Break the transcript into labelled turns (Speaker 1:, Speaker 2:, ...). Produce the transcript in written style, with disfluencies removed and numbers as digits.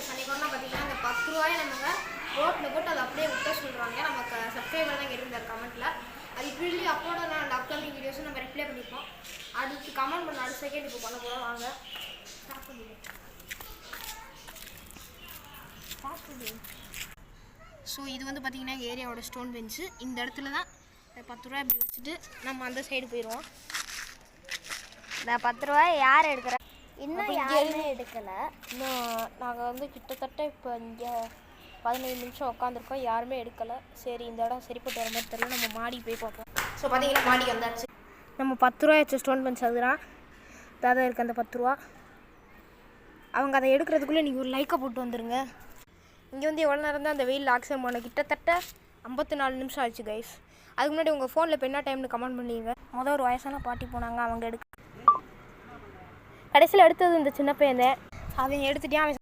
Speaker 1: அன்றைக்கி ஒன்றா பார்த்தீங்கன்னா அந்த 10 ரூபாயை நம்ம ரோட்டில் போட்டு அதை அப்படியே விட்ட சொல்கிறாங்க. நமக்கு சப்ஸ்கிரைபர் தான் கேட்டிருந்தார் கமெண்ட்டில். அது இப்படி அப்போட நான் அப்கமிங் வீடியோஸும் நம்ம ரிப்ளை பண்ணிப்போம். அதுக்கு கமெண்ட் பண்ண அடுத்த செகண்ட் இப்போ பண்ண போகிறோம். வாங்க ஸ்டார்ட் பண்ணிடுவோம். ஸோ இது வந்து பார்த்திங்கன்னா எங்கள் ஏரியாவோட ஸ்டோன் பெஞ்சு. இந்த இடத்துல தான் 10 ரூபா இப்படி வச்சுட்டு நம்ம அந்த சைடு போயிடுவோம்.
Speaker 2: இந்த 10 ரூபாய் யார் எடுக்கிற? இன்னும் யாருமே எடுக்கலை.
Speaker 1: இன்னும் நாங்கள் வந்து கிட்டத்தட்ட இப்போ இங்கே 15 நிமிஷம் உட்காந்துருக்கோம், யாருமே எடுக்கலை. சரி இந்த இடம் சரிப்பட்டு வர மாதிரி தெரியல, நம்ம மாடி போய் பார்ப்போம். ஸோ பார்த்தீங்கன்னா மாடி வந்தாச்சு. நம்ம 10 ரூபா வச்சு ஸ்டோன் பெஞ்ச் அதுதான் தாதா இருக்குது அந்த 10 ரூபா. அவங்க அதை எடுக்கிறதுக்குள்ளே நீங்கள் ஒரு லைக்கை போட்டு வந்துடுங்க. இங்கே வந்து எவ்வளோ நேரம் தான் அந்த வெயில் ஆக்சிடென்ட் பண்ண கிட்டத்தட்ட 54 நிமிஷம் ஆச்சு கைஸ். அதுக்கு முன்னாடி உங்கள் ஃபோனில் இப்போ என்ன டைம்னு கமெண்ட் பண்ணுவீங்க. மொதல் ஒரு வயசான பாட்டி போனாங்க, அவங்க கடைசியில் எடுத்தது இந்த சின்ன பையன். அவன் எடுத்துகிட்டே அவன்